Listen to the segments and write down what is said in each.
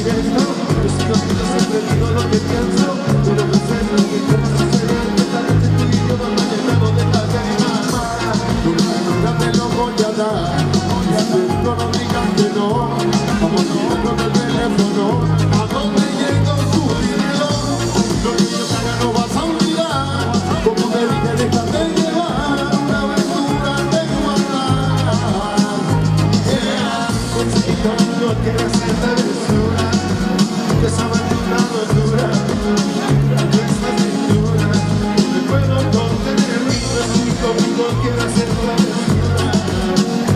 siento, yo sigo que siempre digo lo que pienso, pero no sé lo que puede suceder, esta noche tú y yo vamos llenando de lágrimas. Nunca te lo voy a dar, siento no digas que no, vamos mirando el teléfono, a dónde llego tú dímelo, lo que yo te haga no vas a olvidar, como te dije déjate llevar, una aventura de guardar. No quiero hacer travesura, que esa aventura no es dura, nuestra cintura, no me puedo contener, no estoy conmigo, quiero hacer travesura,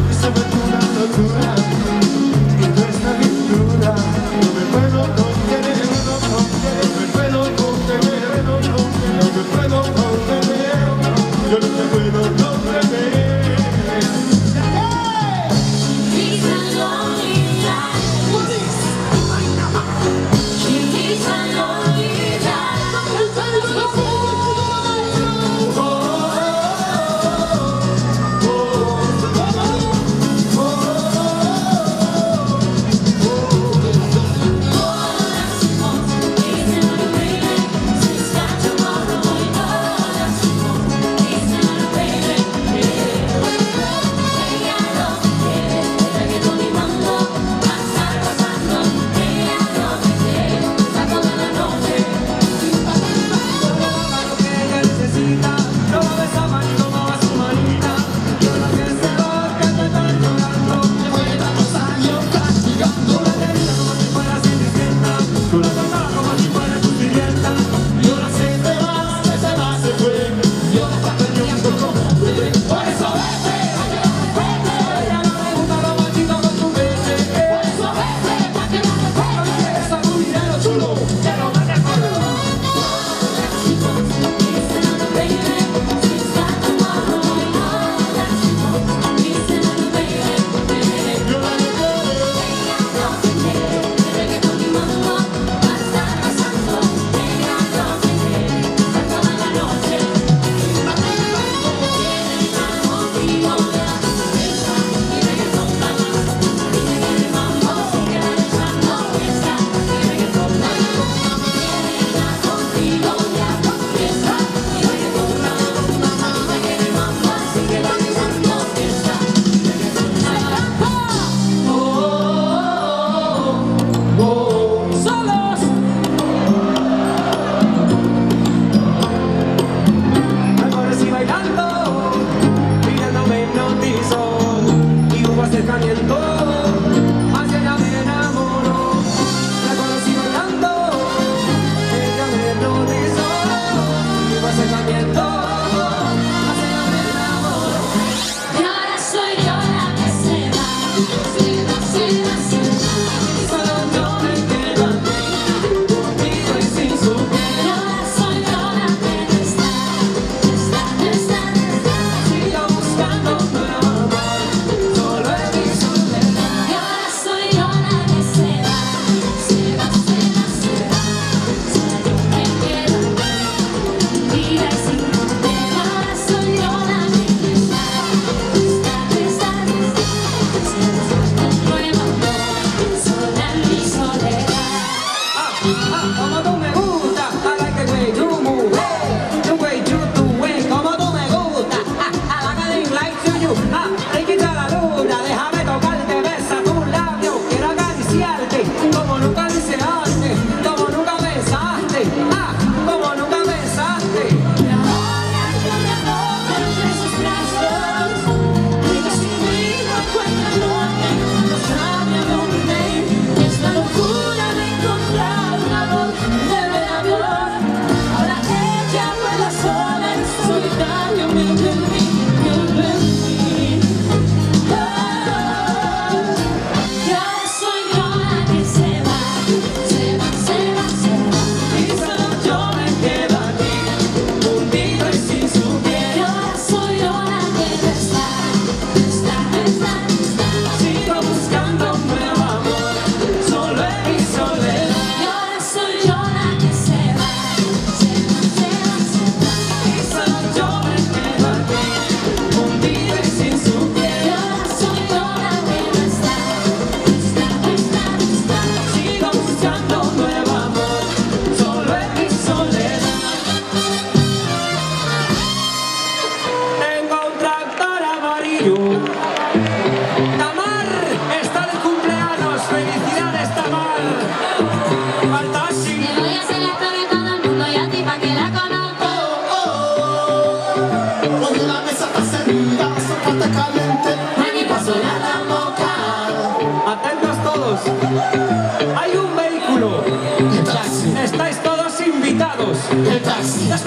esa aventura no es dura, nuestra cintura, no me puedo contener, no me puedo contener, no me puedo contener, yo no te puedo contener. He's a lonely night. He's a lonely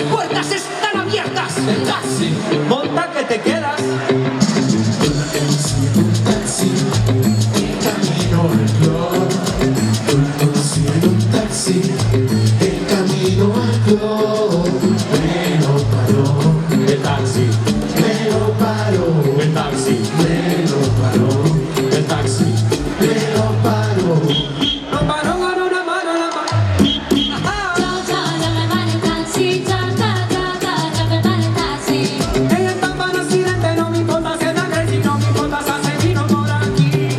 puertas están abiertas. El taxi, monta que te quedas. Un taxi, el camino al club. Conocí en un taxi, el camino al club. Me lo paró, El taxi, me lo paró, el taxi, me lo paró, el taxi. me lo paró. Lo paró con una mano en la mano. Ella está para accidente, no me importa si es tan crazy, no me importa si hace vino por aquí.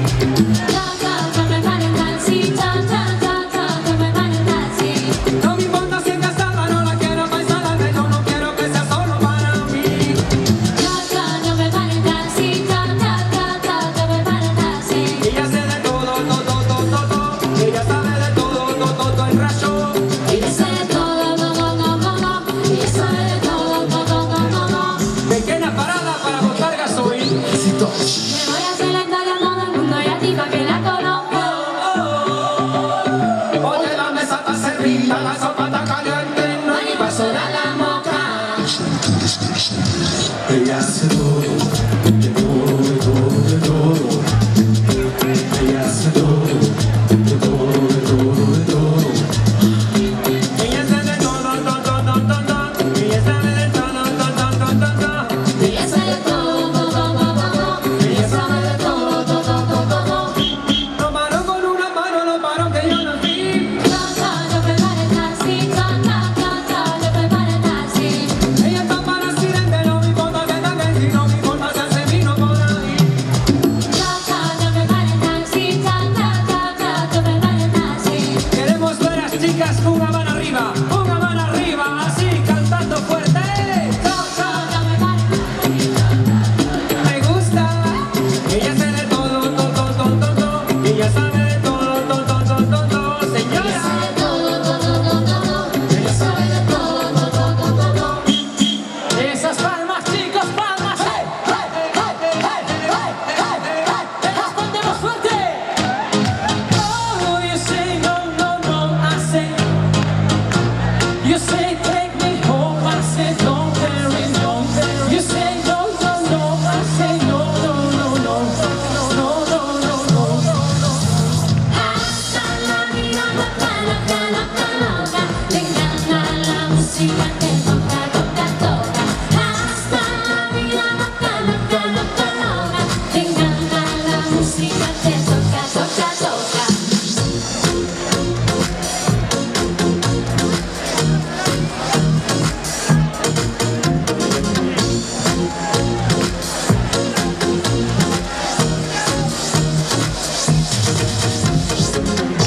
No me importa si es casada, no la quiero para instalarte, yo no quiero que sea solo para mí. Ella sé de todo, ella sabe de todo, el rayo. Pequeña parada para botar gasoil. Oye, la mesa está servida, la sopa está caliente, no hay vaso de la moca. Ella hace todo, de todo, de todo, de todo. Ella hace todo, de todo, de todo, de todo. Ella sabe de todo, ella sabe de todo, Ella sabe de todo. Lo paró con una mano, lo paró que yo no vi. Ella está para accidente, no me importa que está crazy, no me importa si hace vino por ahí. Queremos ver a las chicas con una mano arriba, así cantando fuerte. Me gusta. Ella sabe de todo, ella sabe de todo, señora. Esas palmas, chicos, palmas. Respondemos fuerte. Oh, you say no, I say. You say take me home, I say don't worry. You say no, I say no. Hasta la vida loca, te encanta la música, te toca. Hasta la vida loca, te encanta la música, te toca.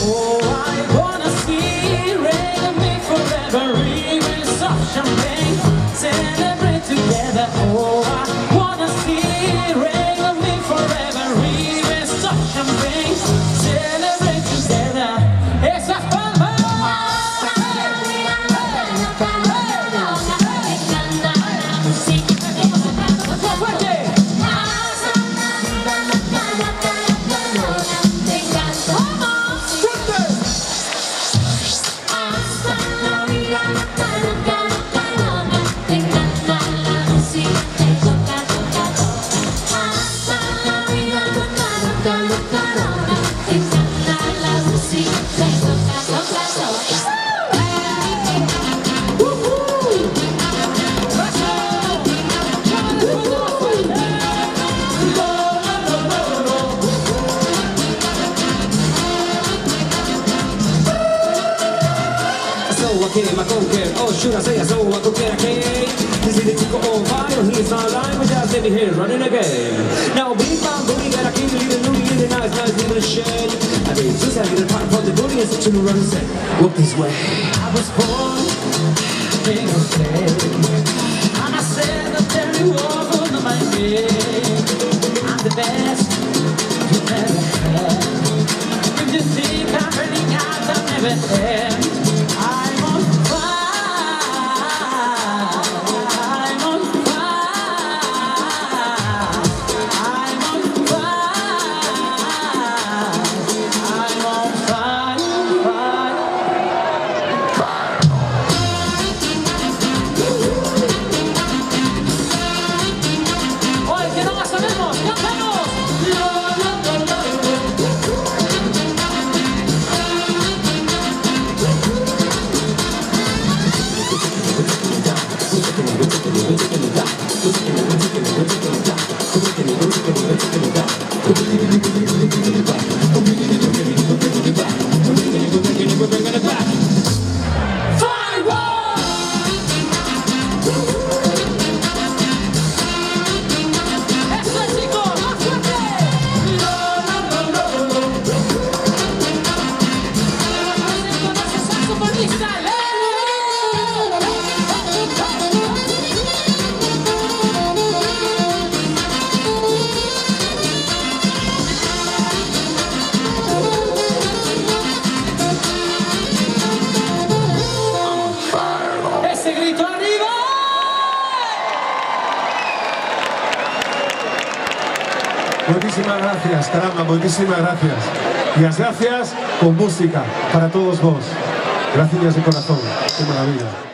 Oh, I wanna see rain on me forever, even soft champagne, celebrate together. Oh, I wanna see rain on me forever, even soft champagne, celebrate together. Esas palmas. So I came, I go get, oh should I say so I go get a cake. This is the chico on fire, he's online, but just let me hear running again. Now big bang booty, got a king, little nudie, really nice, leaving a shade. I mean, just I get a part for the booty and such a run and say, walk this way. I was born in a state, and I said that there you are under my name. I'm the best you ever had. If you think I'm running out, I'll never end. I'm on fire. I'm on fire. I'm on fire. I'm on fire. Muchísimas gracias, caramba, muchísimas gracias. Y las gracias con música para todos vos. Gracias de corazón. Qué maravilla.